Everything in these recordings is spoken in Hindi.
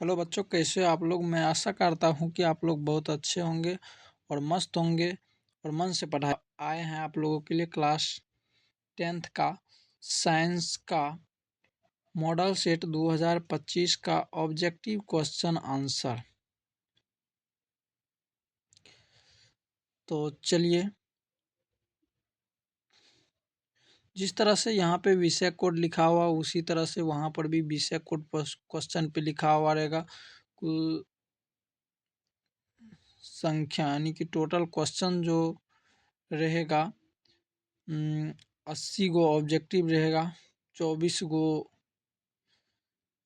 हेलो बच्चों, कैसे हो आप लोग। मैं आशा करता हूँ कि आप लोग बहुत अच्छे होंगे और मस्त होंगे और मन से पढ़ा आए हैं आप लोगों के लिए क्लास 10th का साइंस का मॉडल सेट 2025 का ऑब्जेक्टिव क्वेश्चन आंसर। तो चलिए, जिस तरह से यहाँ पे विषय कोड लिखा हुआ उसी तरह से वहाँ पर भी विषय कोड क्वेश्चन पे लिखा हुआ रहेगा। कुल संख्या यानी कि टोटल क्वेश्चन जो रहेगा 80 गो ऑब्जेक्टिव रहेगा, 24 गो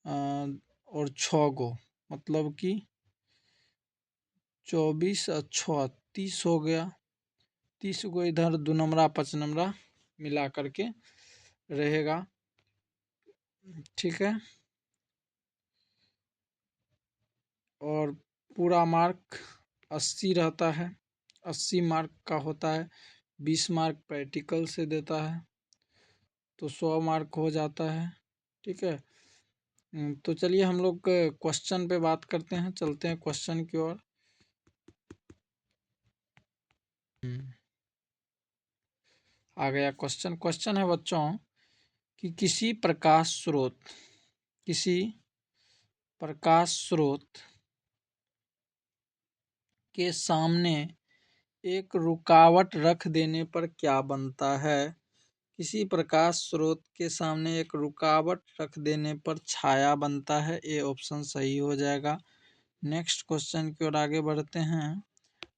और 6 गो, मतलब कि 24 और 6 30 हो गया। 30 गो इधर 2 नंबरा 5 नंबरा मिला करके रहेगा, ठीक है। और पूरा मार्क 80 रहता है, 80 मार्क का होता है। 20 मार्क प्रैक्टिकल से देता है तो 100 मार्क हो जाता है, ठीक है। तो चलिए हम लोग क्वेश्चन पे बात करते हैं, चलते हैं क्वेश्चन की ओर। आ गया क्वेश्चन। क्वेश्चन है बच्चों कि किसी प्रकाश स्रोत के सामने एक रुकावट रख देने पर क्या बनता है। किसी प्रकाश स्रोत के सामने एक रुकावट रख देने पर छाया बनता है। ये ऑप्शन सही हो जाएगा। नेक्स्ट क्वेश्चन की ओर आगे बढ़ते हैं।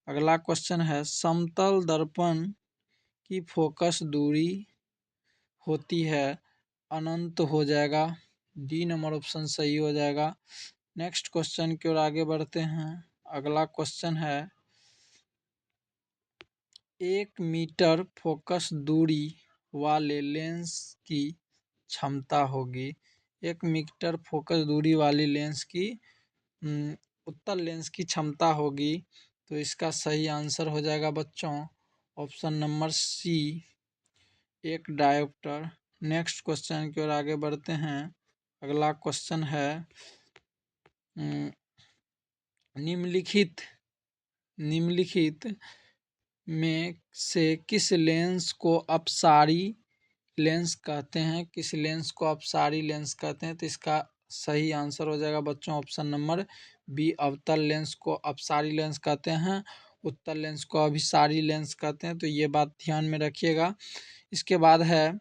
अगला क्वेश्चन है समतल दर्पण की फोकस दूरी होती है अनंत हो जाएगा। डी नंबर ऑप्शन सही हो जाएगा। नेक्स्ट क्वेश्चन की ओर आगे बढ़ते हैं। अगला क्वेश्चन है 1 मीटर फोकस दूरी वाले लेंस की क्षमता होगी। 1 मीटर फोकस दूरी वाली लेंस की उत्तल लेंस की क्षमता होगी। तो इसका सही आंसर हो जाएगा बच्चों option number C, 1 dioptre. Next question की ओर आगे बढ़ते हैं। अगला क्वेश्चन है निम्नलिखित में से किस लेंस को अपसारी लेंस कहते हैं। किस लेंस को अपसारी लेंस कहते हैं। तो इसका सही आंसर हो जाएगा बच्चों ऑप्शन नंबर बी, अवतल लेंस को अपसारी लेंस कहते हैं, उत्तल लेंस को अभिसारी लेंस कहते हैं। तो ये बात ध्यान में रखिएगा। इसके बाद है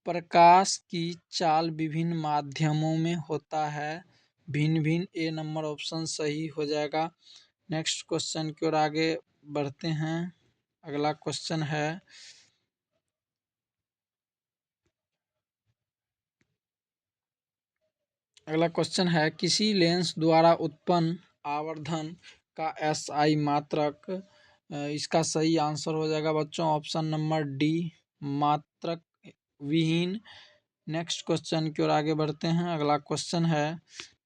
प्रकाश की चाल विभिन्न माध्यमों में होता है भिन्न भिन्न। ए नंबर ऑप्शन सही हो जाएगा। नेक्स्ट क्वेश्चन की ओर आगे बढ़ते हैं। अगला क्वेश्चन है किसी लेंस द्वारा उत्पन्न आवर्धन का एसआई मात्रक। इसका सही आंसर हो जाएगा बच्चों ऑप्शन नंबर डी, मात्रक विहीन। नेक्स्ट क्वेश्चन की ओर आगे बढ़ते हैं। अगला क्वेश्चन है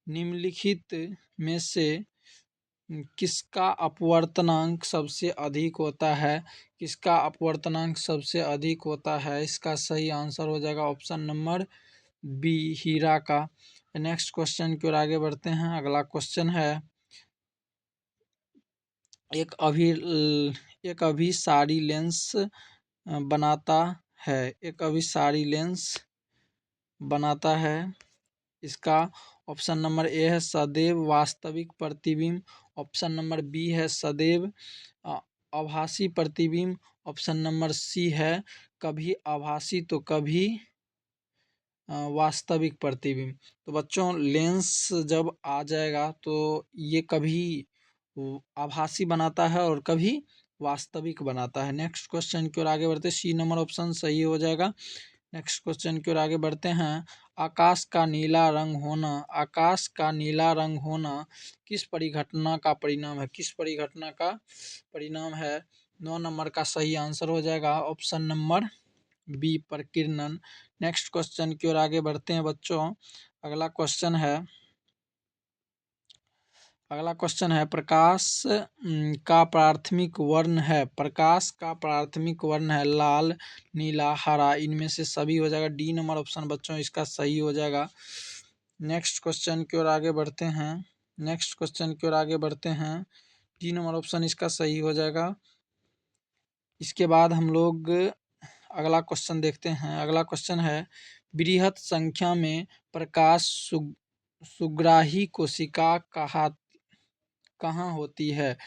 निम्नलिखित में से किसका अपवर्तनांक सबसे अधिक होता है। किसका अपवर्तनांक सबसे अधिक होता है। इसका सही आंसर हो जाएगा ऑप्शन नंबर बी, हीरा का। नेक्स्ट क्वेश्चन की ओर आगे बढ़ते हैं। अगला क्वेश्चन है एक अभिसारी लेंस बनाता है। एक अभिसारी लेंस बनाता है। इसका ऑप्शन नंबर ए है सदैव वास्तविक प्रतिबिंब। ऑप्शन नंबर बी है सदैव आभासी प्रतिबिंब। ऑप्शन नंबर सी है कभी आभासी तो कभी वास्तविक प्रतिबिंब। तो बच्चों लेंस जब आ जाएगा तो ये कभी आभासी बनाता है और कभी वास्तविक बनाता है। नेक्स्ट क्वेश्चन की ओर आगे बढ़ते सी नंबर ऑप्शन सही हो जाएगा। नेक्स्ट क्वेश्चन की ओर आगे बढ़ते हैं। आकाश का नीला रंग होना, आकाश का नीला रंग होना किस परिघटना का परिणाम है। किस परिघटना का परिणाम है। 9 नंबर का सही आंसर हो जाएगा ऑप्शन नंबर बी, प्रकीर्णन। नेक्स्ट क्वेश्चन की ओर आगे बढ़ते हैं बच्चों। अगला क्वेश्चन है प्रकाश का प्राथमिक वर्ण है। प्रकाश का प्राथमिक वर्ण है लाल, नीला, हरा। इनमें से सभी हो जाएगा। डी नंबर ऑप्शन बच्चों इसका सही हो जाएगा। नेक्स्ट क्वेश्चन की ओर आगे बढ़ते हैं। डी नंबर ऑप्शन इसका सही हो जाएगा। इसके बाद हम लोग अगला क्वेश्चन देखते हैं। अगला क्वेश्चन है, बृहत संख्या में प्रकाश सुग्राही कोशिका कहाँ होती है?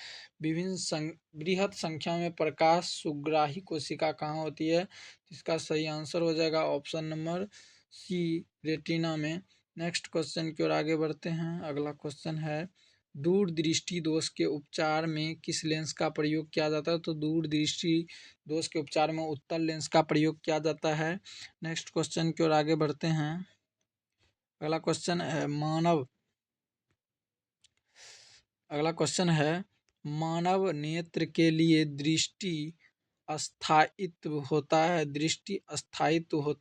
बृहत संख्या में प्रकाश सुग्राही कोशिका कहाँ होती है? इसका सही आंसर हो जाएगा ऑप्शन नंबर सी, रेटिना में। नेक्स्ट क्वेश्चन की ओर आगे बढ़ते हैं। अगला क्वेश्चन है, दूरदृष्टि दोष के उपचार में किस लेंस का प्रयोग किया जाता है? तो दूरदृष्टि दोष के उपचार में उत्तल लेंस का प्रयोग किया जाता है। नेक्स्ट क्वेश्चन की ओर आगे बढ़ते हैं। अगला क्वेश्चन है, मानव नेत्र के लिए दृष्टि अस्थायित्व होता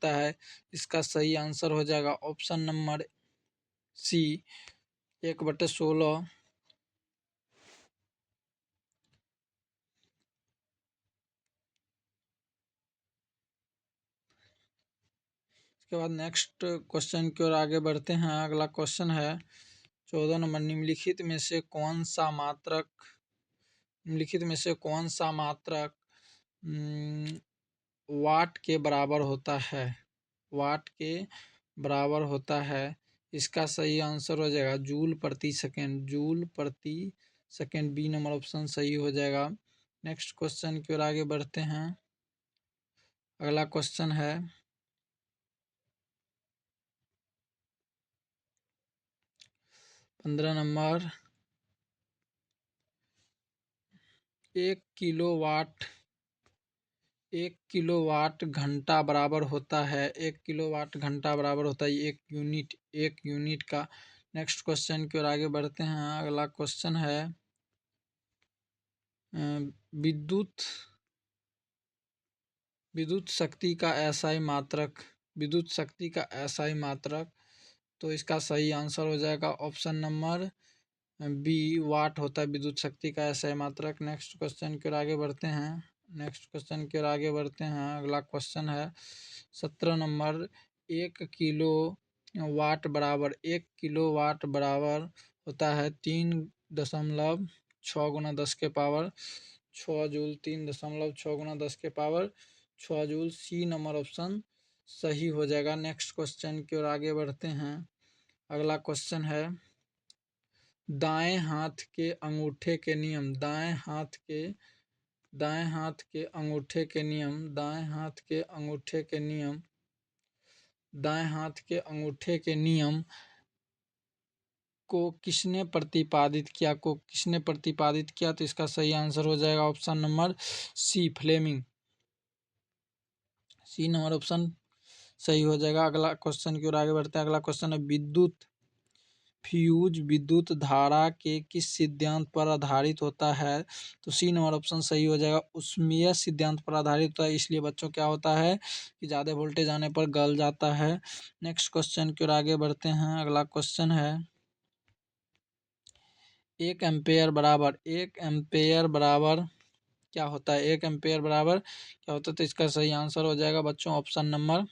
है। इसका सही आंसर हो जाएगा ऑप्शन नंबर सी, 1/16। इसके बाद नेक्स्ट क्वेश्चन की ओर आगे बढ़ते हैं। अगला क्वेश्चन है 14 नंबर, निम्नलिखित में से कौन सा मात्रक वाट के बराबर होता है? इसका सही आंसर हो जाएगा जूल प्रति सेकेंड। बी नंबर ऑप्शन सही हो जाएगा। नेक्स्ट क्वेश्चन की ओर आगे बढ़ते हैं। अगला क्वेश्चन है 15 नंबर, 1 किलोवाट घंटा बराबर होता है। 1 किलोवाट घंटा बराबर होता है एक यूनिट का। नेक्स्ट क्वेश्चन की ओर आगे बढ़ते हैं। अगला क्वेश्चन है, विद्युत शक्ति का एसआई मात्रक। तो इसका सही आंसर हो जाएगा ऑप्शन नंबर बी, वाट होता है विद्युत शक्ति का एसआई मात्रक। नेक्स्ट क्वेश्चन की ओर आगे बढ़ते हैं। अगला क्वेश्चन है 17 नंबर, 1 किलोवाट बराबर होता है 3.6 गुना 10 के पावर 6 जूल। 3.6 गुना 10 के power 6 joule. C number option सही हो जाएगा। नेक्स्ट क्वेश्चन की ओर आगे बढ़ते हैं। अगला क्वेश्चन है, दाएं हाथ के अंगूठे के नियम। दाएं हाथ के अंगूठे के नियम को किसने प्रतिपादित किया? तो इसका सही आंसर हो जाएगा option number C, Fleming. C number option सही हो जाएगा। अगला क्वेश्चन की ओर आगे बढ़ते हैं। अगला क्वेश्चन है, फ्यूज विद्युत धारा के किस सिद्धांत पर आधारित होता है? तो सी नंबर ऑप्शन सही हो जाएगा, ऊष्मीय सिद्धांत पर आधारित होता है। इसलिए बच्चों क्या होता है कि ज़्यादा वोल्टेज आने पर गल जाता है। नेक्स्ट क्वेश्चन की ओर आगे बढ़ते हैं। अगला क्वेश्चन है, 1 एम्पेयर बराबर क्या होता है? 1 एम्पेयर बराबर क्या होता है? तो इसका सही आंसर हो जाएगा बच्चों ऑप्शन नंबर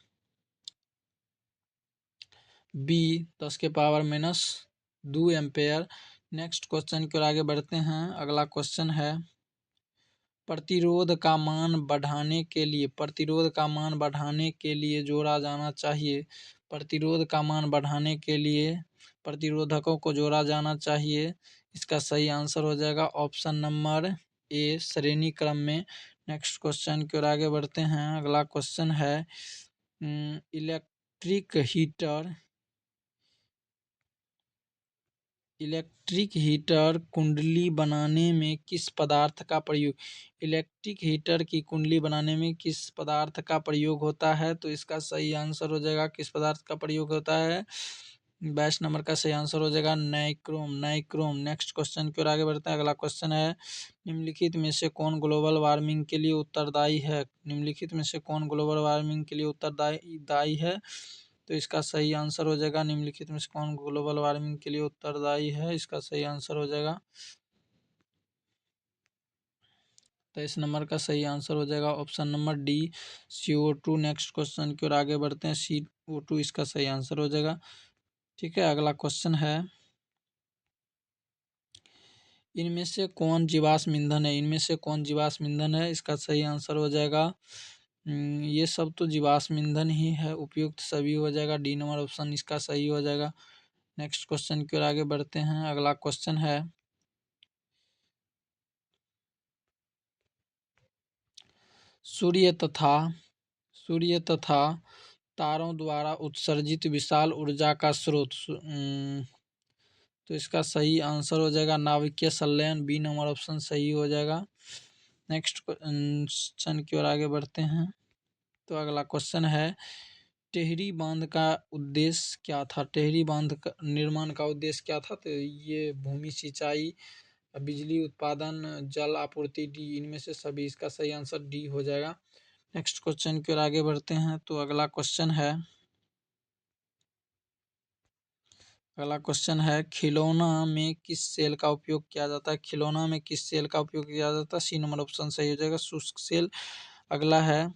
बी, 10 के पावर -2 एम्पेयर। नेक्स्ट क्वेश्चन की ओर आगे बढ़ते हैं। अगला क्वेश्चन है, प्रतिरोध का मान बढ़ाने के लिए जोड़ा जाना चाहिए। प्रतिरोधकों को जोड़ा जाना चाहिए। इसका सही आंसर हो जाएगा ऑप्शन नंबर ए, श्रेणी क्रम में। नेक्स्ट क्वेश्चन की ओर आगे बढ़ते हैं। अगला क्वेश्चन है, इलेक्ट्रिक हीटर कुंडली बनाने में किस पदार्थ का प्रयोग होता है? तो इसका सही आंसर हो जाएगा, किस पदार्थ का प्रयोग होता है? 22 नंबर का सही आंसर हो जाएगा नाइक्रोम। नेक्स्ट क्वेश्चन की ओर आगे बढ़ते हैं। अगला क्वेश्चन है, निम्नलिखित में से कौन ग्लोबल वार्मिंग के लिए उत्तरदायी है? तो इसका सही आंसर हो जाएगा, निम्नलिखित में से कौन ग्लोबल वार्मिंग के लिए उत्तरदायी है? इसका सही आंसर हो जाएगा 23 नंबर का सही आंसर हो जाएगा option number D, CO2। Next question की ओर आगे बढ़ते हैं। CO2 इसका सही आंसर हो जाएगा। ठीक है, अगला क्वेश्चन है, इनमें से कौन जीवाश्म ईंधन है? इनमें से कौन जीवाश्म ईंधन है? इसका सही आंसर हो जाएगा ये सब तो जीवाश्म ईंधन ही है, उपयुक्त सभी हो जाएगा, डी नंबर ऑप्शन इसका सही हो जाएगा। नेक्स्ट क्वेश्चन की ओर आगे बढ़ते हैं। अगला क्वेश्चन है, सूर्य तथा तारों द्वारा उत्सर्जित विशाल ऊर्जा का स्रोत तो इसका सही आंसर हो जाएगा नाभिकीय संलयन, बी नंबर ऑप्शन सही हो जाएगा। नेक्स्ट क्वेश्चन की ओर आगे बढ़ते हैं। तो अगला क्वेश्चन है, टिहरी बांध का उद्देश्य क्या था? टिहरी बांध का निर्माण का उद्देश्य क्या था? तो ये भूमि सिंचाई, बिजली उत्पादन, जल आपूर्ति, डी इनमें से सभी, इसका सही आंसर डी हो जाएगा। नेक्स्ट क्वेश्चन की ओर आगे बढ़ते हैं। तो अगला क्वेश्चन है, खिलौना में किस सेल का उपयोग किया जाता है? खिलौना में किस सेल का उपयोग किया जाता है? सी नंबर ऑप्शन सही हो जाएगा, शुष्क सेल। अगला है,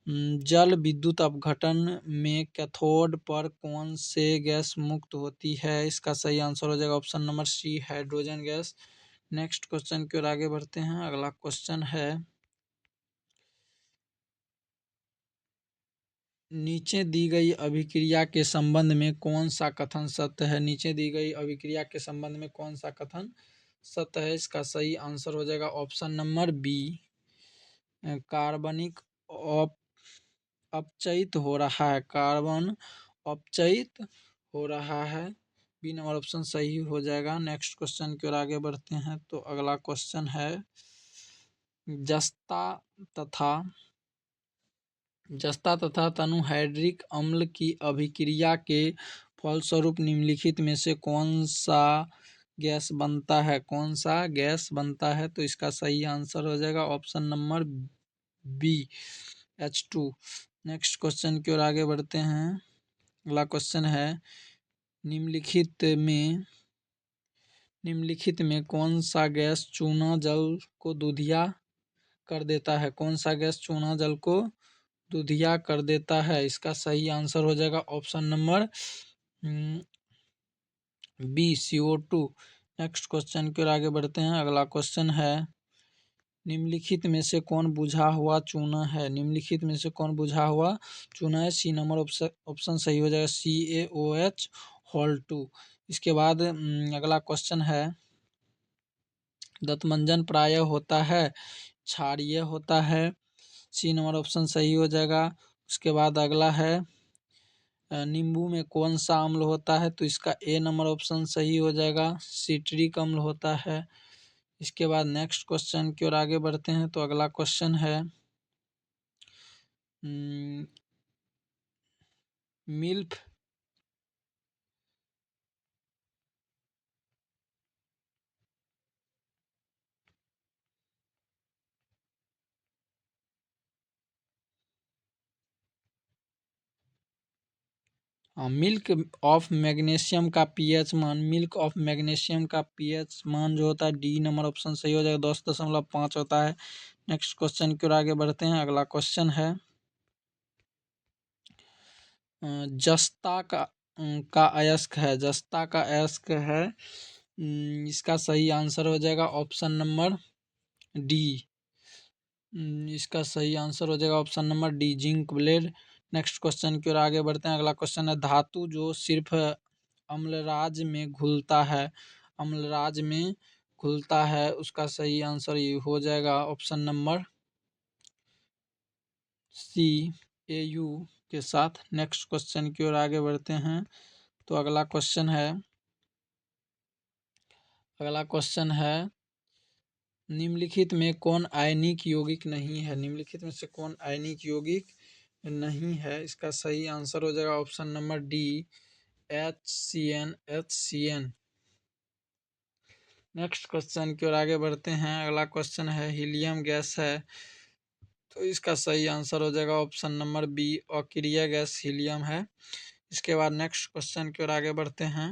जल विद्युत अपघटन में कैथोड पर कौन से गैस मुक्त होती है? इसका सही आंसर हो जाएगा option number C, hydrogen gas. Next question की ओर आगे बढ़ते हैं। अगला क्वेश्चन है, नीचे दी गई अभिक्रिया के संबंध में कौन सा कथन सत्य है? नीचे दी गई अभिक्रिया के संबंध में कौन सा कथन सत्य है? इसका सही आंसर हो जाएगा ऑप्शन नंबर बी, कार्बनिक अपचयित हो रहा है, कार्बन अपचयित हो रहा है, बी नंबर ऑप्शन सही हो जाएगा। नेक्स्ट क्वेश्चन की ओर आगे बढ़ते हैं। तो अगला क्वेश्चन है, जस्ता तथा तनुहाइड्रिक अम्ल की अभिक्रिया के फलस्वरूप निम्नलिखित में से कौन सा गैस बनता है? कौन सा गैस बनता है? तो इसका सही आंसर हो जाएगा option number B, H2। Next question की ओर आगे बढ़ते हैं। अगला क्वेश्चन है, निम्नलिखित में कौन सा गैस चूना जल को दूधिया कर देता है? कौन सा गैस चूना जल को दूधिया कर देता है? इसका सही आंसर हो जाएगा option number B, CO2। Next question की ओर आगे बढ़ते हैं। अगला क्वेश्चन है, निम्नलिखित में से कौन बुझा हुआ चूना है? निम्नलिखित में से कौन बुझा हुआ चूना है? सी नंबर ऑप्शन सही हो जाएगा, CaOH होल 2। इसके बाद अगला क्वेश्चन है, दंतमंजन प्रायः होता है, क्षारीय होता है, सी नंबर ऑप्शन सही हो जाएगा। उसके बाद अगला है, नींबू में कौन सा अम्ल होता है? तो इसका ए नंबर ऑप्शन सही हो जाएगा, सिट्रिक अम्ल होता है। इसके बाद नेक्स्ट क्वेश्चन की ओर आगे बढ़ते हैं। तो अगला क्वेश्चन है, मिल्फ मिल्क ऑफ मैग्नीशियम का पीएच मान, मिल्क ऑफ मैग्नीशियम का पीएच मान जो होता है, डी नंबर ऑप्शन सही हो जाएगा, 10.5 होता है। नेक्स्ट क्वेश्चन की ओर आगे बढ़ते हैं। अगला क्वेश्चन है, जस्ता का अयस्क है, जस्ता का अयस्क है, इसका सही आंसर हो जाएगा ऑप्शन नंबर डी। इसका सही आंसर हो जाएगा option number D, zinc blende. Next question की ओर आगे बढ़ते हैं। अगला क्वेश्चन है, धातु जो सिर्फ अम्लराज में घुलता है, अम्लराज में घुलता है, उसका सही आंसर ये हो जाएगा ऑप्शन नंबर सी, AU के साथ। नेक्स्ट क्वेश्चन की ओर आगे बढ़ते हैं। तो अगला क्वेश्चन है, निम्नलिखित में कौन आयनिक यौगिक नहीं है? निम्नलिखित में से कौन आयनिक यौगिक नहीं है? इसका सही आंसर हो जाएगा option number D, HCN। Next question की ओर आगे बढ़ते हैं। अगला क्वेश्चन है, हीलियम गैस है, तो इसका सही आंसर हो जाएगा ऑप्शन नंबर बी, अक्रिय गैस हीलियम है। इसके बाद नेक्स्ट क्वेश्चन की ओर आगे बढ़ते हैं।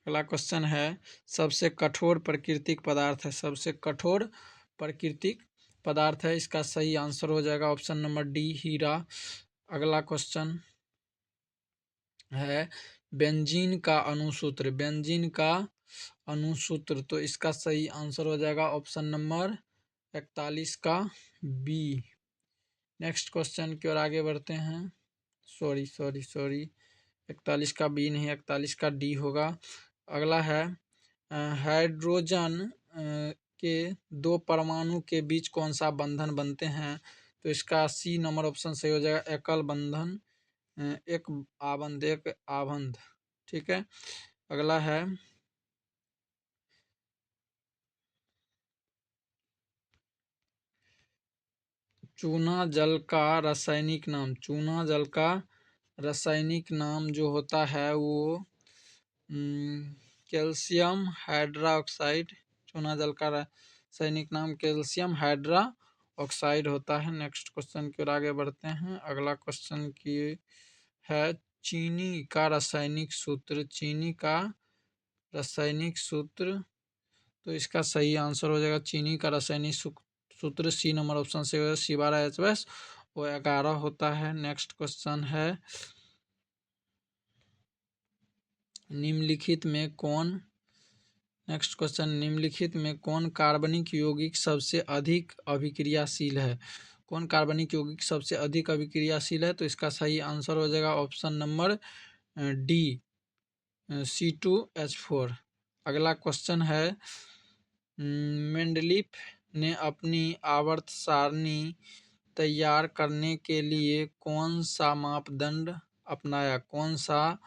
अगला क्वेश्चन है, सबसे कठोर प्राकृतिक पदार्थ है, सबसे कठोर प्राकृतिक पदार्थ है, इसका सही आंसर हो जाएगा ऑप्शन नंबर डी, हीरा। अगला क्वेश्चन है बेंजीन का अनुसूत्र। बेंजीन का अनुसूत्र, तो इसका सही आंसर हो जाएगा ऑप्शन नंबर 41 का बी। नेक्स्ट क्वेश्चन की ओर आगे बढ़ते हैं। सॉरी सॉरी सॉरी, 41 का बी नहीं, 41 का डी होगा। अगला है हाइड्रोजन के दो परमाणु के बीच कौन सा बंधन बनते हैं? तो इसका सी नंबर ऑप्शन सही हो जाएगा, एकल बंधन, एक आबंध, एक आबंध। ठीक है। अगला है चूना जल का रासायनिक नाम। चूना जल का रासायनिक नाम जो होता है वो कैल्शियम हाइड्रोक्साइड। चूना जल का रासायनिक नाम कैल्शियम हाइड्रा ऑक्साइड होता है। नेक्स्ट क्वेश्चन की ओर आगे बढ़ते हैं। अगला क्वेश्चन की है चीनी का रासायनिक सूत्र। चीनी का रासायनिक सूत्र, तो इसका सही आंसर हो जाएगा चीनी का रासायनिक सूत्र सी नंबर ऑप्शन से C12H12 वो 11 होता है। नेक्स्ट क्वेश्चन है निम्नलिखित में कौन नेक्स्ट क्वेश्चन निम्नलिखित में कौन कार्बनिक यौगिक सबसे अधिक अभिक्रियाशील है? कौन कार्बनिक यौगिक सबसे अधिक अभिक्रियाशील है? तो इसका सही आंसर हो जाएगा ऑप्शन नंबर डी, C2H4। अगला क्वेश्चन है मेंडलीफ ने अपनी आवर्त सारणी तैयार करने के लिए कौन सा मापदंड अपनाया? कौन सा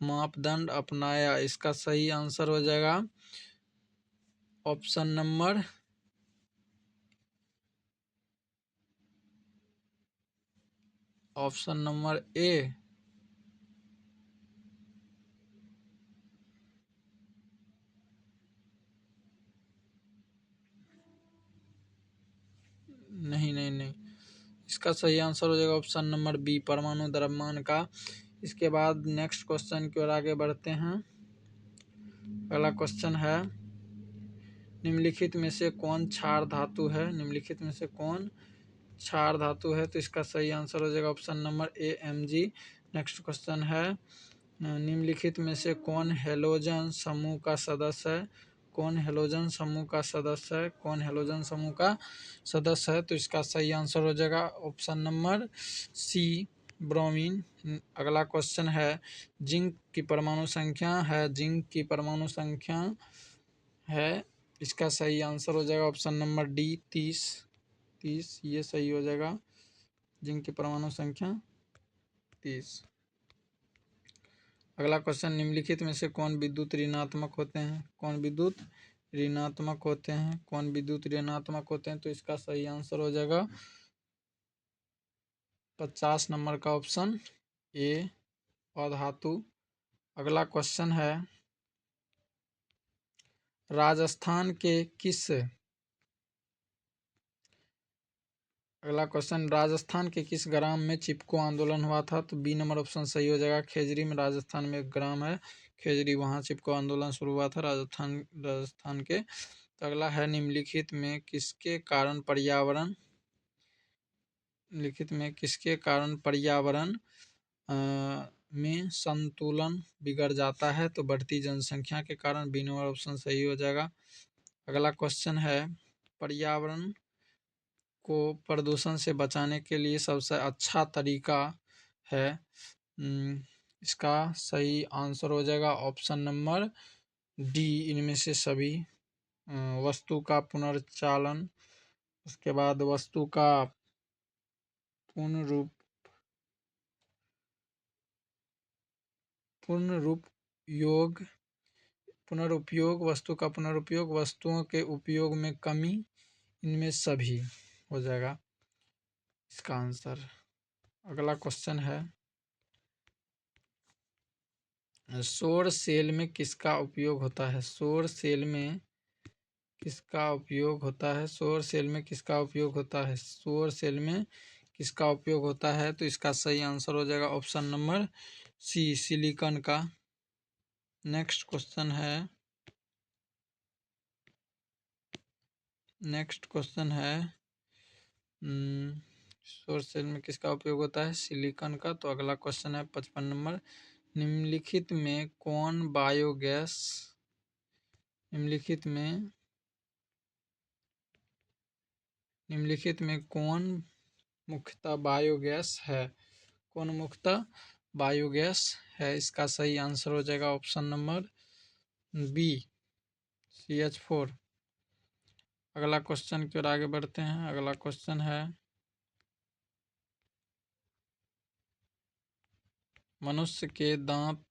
मापदंड अपनाया? इसका सही आंसर हो जाएगा ऑप्शन नंबर ए। नहीं नहीं नहीं, इसका सही आंसर हो जाएगा ऑप्शन नंबर बी, परमाणु द्रव्यमान का। इसके बाद नेक्स्ट क्वेश्चन की ओर आगे बढ़ते हैं। अगला क्वेश्चन है निम्नलिखित में से कौन क्षार धातु है? निम्नलिखित में से कौन क्षार धातु है? तो इसका सही आंसर हो जाएगा option number A, Mg। Next question है निम्नलिखित में से कौन हेलोजन समूह का सदस्य है? कौन हेलोजन समूह का सदस्य है? कौन हेलोजन समूह का सदस्य है? तो इसका सही आंसर हो जाएगा ऑप्शन नंबर सी, ब्रोमीन। अगला क्वेश्चन है जिंक की परमाणु संख्या है। जिंक की परमाणु संख्या है, इसका सही आंसर हो जाएगा ऑप्शन नंबर डी, 30। 30 ये सही हो जाएगा। जिंक की परमाणु संख्या 30। अगला क्वेश्चन निम्नलिखित में से कौन विद्युत ऋणात्मक होते हैं? कौन विद्युत ऋणात्मक होते हैं? कौन विद्युत ऋणात्मक होते हैं? तो इसका सही आंसर हो जाएगा 50 नंबर का ऑप्शन ए, अधातु। अगला क्वेश्चन है राजस्थान के किस अगला क्वेश्चन राजस्थान के किस ग्राम में चिपको आंदोलन हुआ था? तो बी नंबर ऑप्शन सही हो जाएगा, खेजरी में। राजस्थान में एक ग्राम है खेजरी, वहाँ चिपको आंदोलन शुरू हुआ था राजस्थान के। तो अगला है निम्नलिखित में किसके कारण पर्यावरण में संतुलन बिगड़ जाता है? तो बढ़ती जनसंख्या के कारण, बी नंबर ऑप्शन सही हो जाएगा। अगला क्वेश्चन है पर्यावरण को प्रदूषण से बचाने के लिए सबसे अच्छा तरीका है? इसका सही आंसर हो जाएगा ऑप्शन नंबर डी, इनमें से सभी। वस्तु का पुनर्चालन, उसके बाद वस्तु का पुनरुपयोग, वस्तु का पुनरुपयोग, वस्तुओं के उपयोग में कमी, इनमें सभी हो जाएगा इसका आंसर। अगला क्वेश्चन है सौर सेल में किसका उपयोग होता है? सौर सेल में किसका उपयोग होता है? सौर सेल में किसका उपयोग होता है? सौर सेल में किसका उपयोग होता है? तो इसका सही आंसर हो जाएगा ऑप्शन नंबर सी, सिलिकॉन का। नेक्स्ट क्वेश्चन है सौर सेल में किसका उपयोग होता है? सिलिकॉन का। तो अगला क्वेश्चन है 55 नंबर, निम्नलिखित में कौन बायोगैस निम्नलिखित में कौन मुख्यतः बायोगैस है? कौन मुख्यतः बायोगैस है? इसका सही आंसर हो जाएगा ऑप्शन नंबर बी, CH4। अगला क्वेश्चन की ओर आगे बढ़ते हैं। अगला क्वेश्चन है, मनुष्य के दांत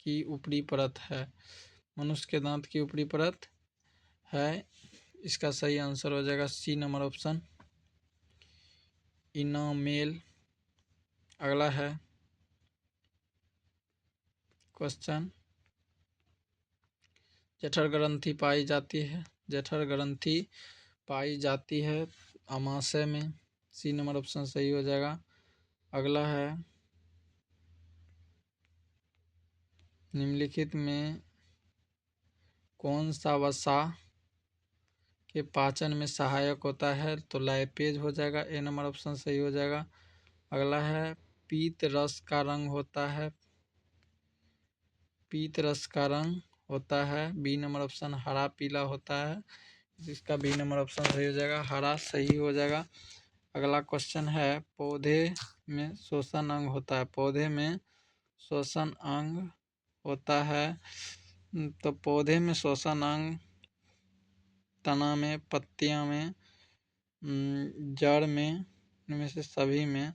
की ऊपरी परत है। मनुष्य के दांत की ऊपरी परत है, इसका सही आंसर हो जाएगा सी नंबर ऑप्शन, इनामेल। अगला है क्वेश्चन, जठर ग्रंथि पाई जाती है। जठर ग्रंथि पाई जाती है आमाशय में, सी नंबर ऑप्शन सही हो जाएगा। अगला है, निम्नलिखित में कौन सा वसा के पाचन में सहायक होता है? तो लाइपेज हो जाएगा, ए नंबर ऑप्शन सही हो जाएगा। अगला है, पीत रस का रंग होता है। पीत रस का रंग होता है, बी नंबर ऑप्शन हरा पीला होता है, जिसका बी नंबर ऑप्शन सही हो जाएगा, हरा सही हो जाएगा। अगला क्वेश्चन है, पौधे में श्वसन अंग होता है। पौधे में श्वसन अंग होता है, तो पौधे में श्वसन अंग तना में, पत्तियां में, जड़ में, इनमें से सभी में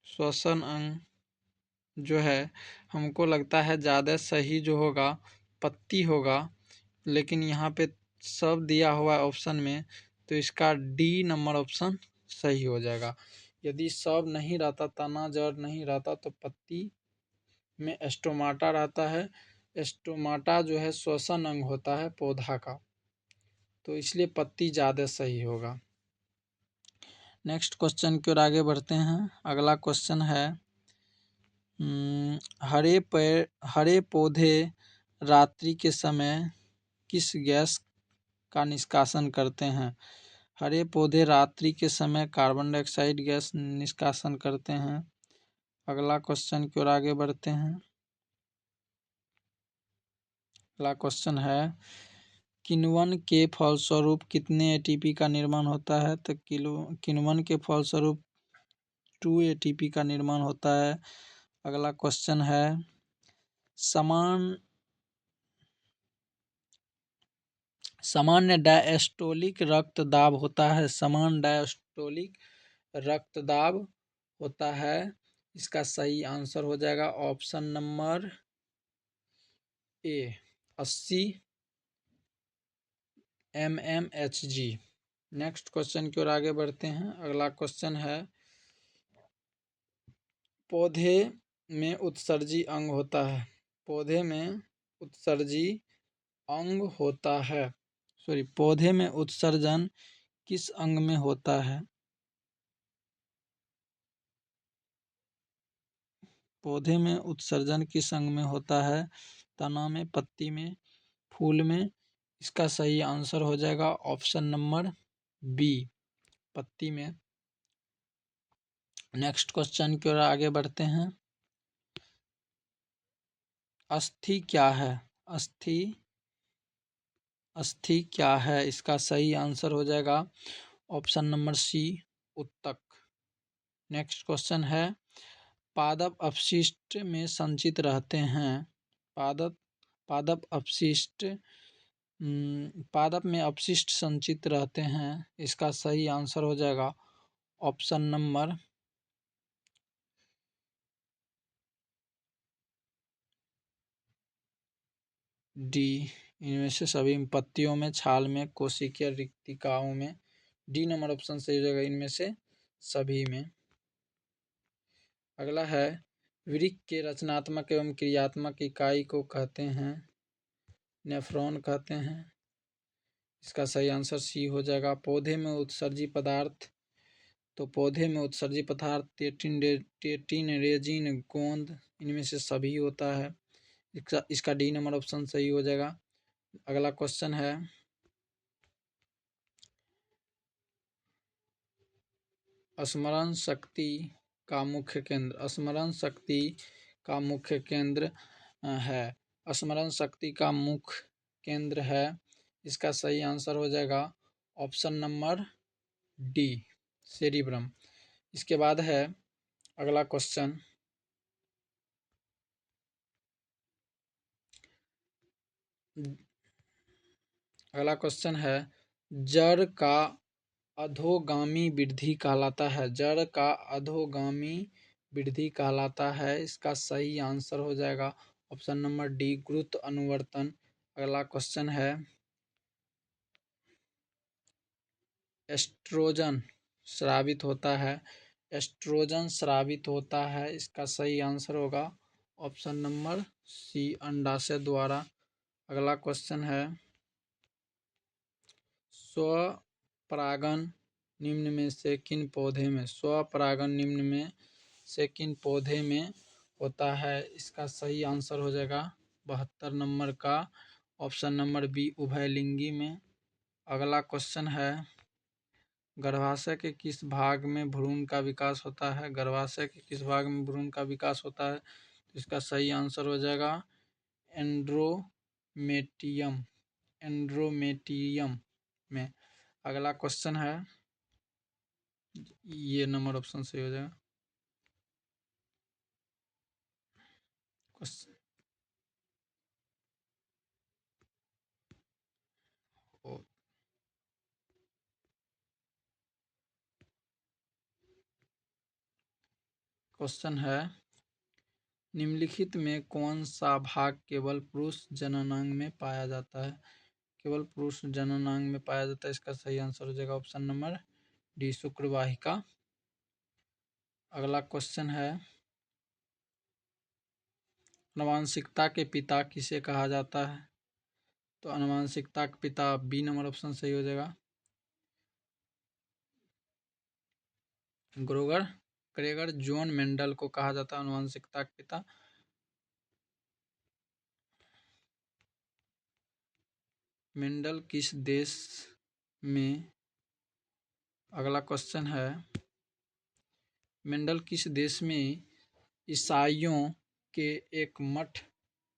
श्वसन अंग जो है, हमको लगता है ज़्यादा सही जो होगा पत्ती होगा, लेकिन यहाँ पे सब दिया हुआ है ऑप्शन में, तो इसका डी नंबर ऑप्शन सही हो जाएगा। यदि सब नहीं रहता, तना जड़ नहीं रहता, तो पत्ती में स्टोमाटा रहता है। स्टोमाटा जो है श्वसन अंग होता है पौधा का, तो इसलिए पत्ती ज़्यादा सही होगा। नेक्स्ट क्वेश्चन की ओर आगे बढ़ते हैं। अगला क्वेश्चन है, हरे पौधे रात्रि के समय किस गैस का निष्कासन करते हैं? हरे पौधे रात्रि के समय कार्बन डाइऑक्साइड गैस निष्कासन करते हैं। अगला क्वेश्चन की ओर आगे बढ़ते हैं। अगला क्वेश्चन है, किण्वन के फलस्वरूप कितने एटीपी का निर्माण होता है? तो किण्वन के फलस्वरूप 2 एटीपी का निर्माण होता है। अगला क्वेश्चन है, सामान्य डायस्टोलिक रक्तदाब होता है। सामान्य डायस्टोलिक रक्तदाब होता है, इसका सही आंसर हो जाएगा option number A, 80 mmHg। Next question की ओर आगे बढ़ते हैं। अगला क्वेश्चन है, पौधे में उत्सर्जी अंग होता है। पौधे में उत्सर्जी अंग होता है, पौधे में उत्सर्जन किस अंग में होता है? पौधे में उत्सर्जन किस अंग में होता है? तना में, पत्ती में, फूल में, इसका सही आंसर हो जाएगा ऑप्शन नंबर बी, पत्ती में। नेक्स्ट क्वेश्चन की ओर आगे बढ़ते हैं। अस्थि क्या है? अस्थि क्या है? इसका सही आंसर हो जाएगा ऑप्शन नंबर सी, उत्तक। नेक्स्ट क्वेश्चन है, पादप अपशिष्ट में संचित रहते हैं। पादप अपशिष्ट पादप में अपशिष्ट संचित रहते हैं, इसका सही आंसर हो जाएगा ऑप्शन नंबर डी, इनमें से सभी पत्तियों में, छाल में, कोशिकीय रिक्तिकाओं में, डी नंबर ऑप्शन सही हो जाएगा इनमें से सभी में। अगला है, वृक्क के रचनात्मक एवं क्रियात्मक इकाई को कहते हैं? नेफ्रॉन कहते हैं, इसका सही आंसर सी हो जाएगा। पौधे में उत्सर्जी पदार्थ, तो पौधे में उत्सर्जी पदार्थ टेटिन, रेजिन, गोंद, इनमें से सभी होता है, इसका डी नंबर ऑप्शन सही हो जाएगा। अगला क्वेश्चन है, स्मरण शक्ति का मुख्य केंद्र, स्मरण शक्ति का मुख्य केंद्र है, स्मरण शक्ति का मुख्य केंद्र है। इसका सही आंसर हो जाएगा ऑप्शन नंबर डी, सेरिब्रम। इसके बाद है अगला क्वेश्चन, अगला क्वेश्चन है जड़ का अधोगामी वृद्धि कहलाता है, जड़ का अधोगामी वृद्धि कहलाता है। इसका सही आंसर हो जाएगा ऑप्शन नंबर डी, गुरुत्व अनुवर्तन। अगला क्वेश्चन है एस्ट्रोजन स्रावित होता है, एस्ट्रोजन स्रावित होता है। इसका सही आंसर होगा ऑप्शन नंबर सी, अंडाशय द्वारा। अगला क्वेश्चन है स्वपरागन निम्न में से किन पौधे में, स्वपरागन निम्न में से किन पौधे में होता है। इसका सही आंसर हो जाएगा 72 नंबर का ऑप्शन नंबर बी, उभयलिंगी में। अगला क्वेश्चन है गर्भाशय के किस भाग में भ्रूण का विकास होता है, गर्भाशय के किस भाग में भ्रूण का विकास होता है। इसका सही आंसर हो जाएगा एंड्रोमेटियम, एंड्रोमेटियम में। अगला क्वेश्चन है, ये नंबर ऑप्शन सही हो जाएगा। क्वेश्चन है निम्नलिखित में कौन सा भाग केवल पुरुष जननांग में पाया जाता है, केवल पुरुष जननांग में पाया जाता है। इसका सही आंसर हो जाएगा ऑप्शन नंबर डी, शुक्रवाहिका। अगला क्वेश्चन है आनुवांशिकता के पिता किसे कहा जाता है, तो आनुवांशिकता के पिता बी नंबर ऑप्शन सही हो जाएगा, ग्रोगर क्रेगर जॉन मेंडल को कहा जाता है आनुवांशिकता के पिता। मेंडल किस देश में, अगला क्वेश्चन है मेंडल किस देश में ईसाइयों के एक मठ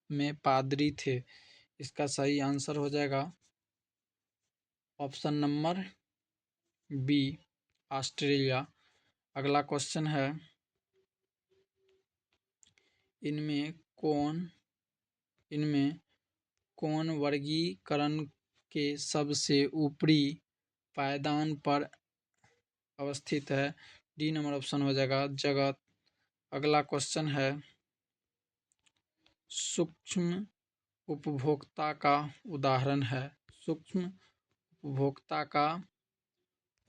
में पादरी थे। इसका सही आंसर हो जाएगा ऑप्शन नंबर बी, ऑस्ट्रेलिया। अगला क्वेश्चन है इनमें कौन वर्गीकरण के सबसे ऊपरी पायदान पर अवस्थित है। डी नंबर ऑप्शन हो जाएगा, जगत। अगला क्वेश्चन है सूक्ष्म उपभोक्ता का उदाहरण है, सूक्ष्म उपभोक्ता का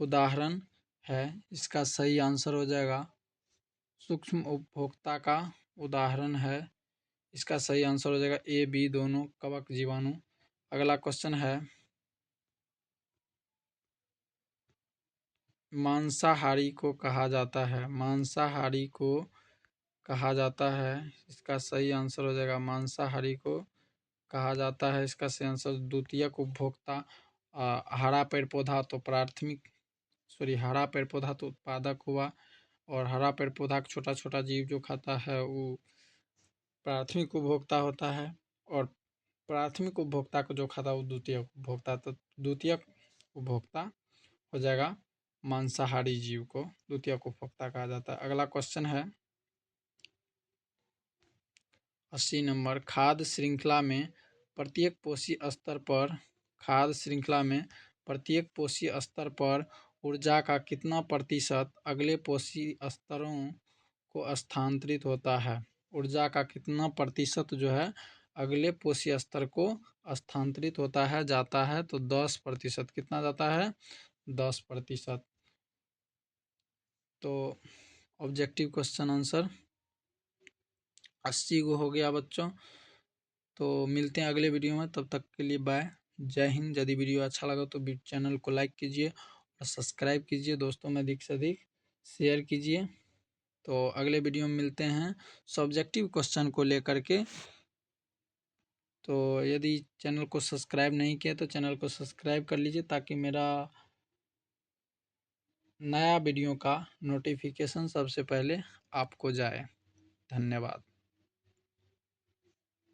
उदाहरण है। इसका सही आंसर हो जाएगा सूक्ष्म उपभोक्ता का उदाहरण है। इसका सही आंसर हो जाएगा ए बी दोनों, कवक जीवाणु। अगला क्वेश्चन है मांसाहारी को कहा जाता है, मांसाहारी को कहा जाता है। इसका सही आंसर हो जाएगा मांसाहारी को कहा जाता है। इसका सही आंसर द्वितीयक उपभोक्ता। हरा पेड़ पौधा तो प्राथमिक, हरा पेड़ पौधा तो उत्पादक हुआ, और हरा पेड़ पौधा छोटा छोटा जीव जो खाता है वो प्राथमिक उपभोक्ता होता है, और प्राथमिक उपभोक्ता को जो खाता है वो द्वितीयक उपभोक्ता। तो द्वितीयक उपभोक्ता हो जाएगा मांसाहारी जीव को द्वितीयक उपभोक्ता कहा जाता है। अगला क्वेश्चन है 80 नंबर, खाद्य श्रृंखला में प्रत्येक पोषी स्तर पर, खाद्य श्रृंखला में प्रत्येक पोषी स्तर पर ऊर्जा का कितना प्रतिशत अगले पोषी स्तरों को स्थानांतरित होता है। ऊर्जा का कितना प्रतिशत जो है अगले पोषी स्तर को स्थानांतरित होता है, जाता है, तो 10%। कितना जाता है, 10%। तो ऑब्जेक्टिव क्वेश्चन आंसर 80 को हो गया बच्चों। तो मिलते हैं अगले वीडियो में, तब तक के लिए बाय, जय हिंद। यदि वीडियो अच्छा लगा तो चैनल को लाइक कीजिए और सब्सक्राइब कीजिए, दोस्तों में अधिक से अधिक शेयर कीजिए। तो अगले वीडियो में मिलते हैं सब्जेक्टिव क्वेश्चन को लेकर के। तो यदि चैनल को सब्सक्राइब नहीं किया तो चैनल को सब्सक्राइब कर लीजिए, ताकि मेरा नया वीडियो का नोटिफिकेशन सबसे पहले आपको जाए। धन्यवाद।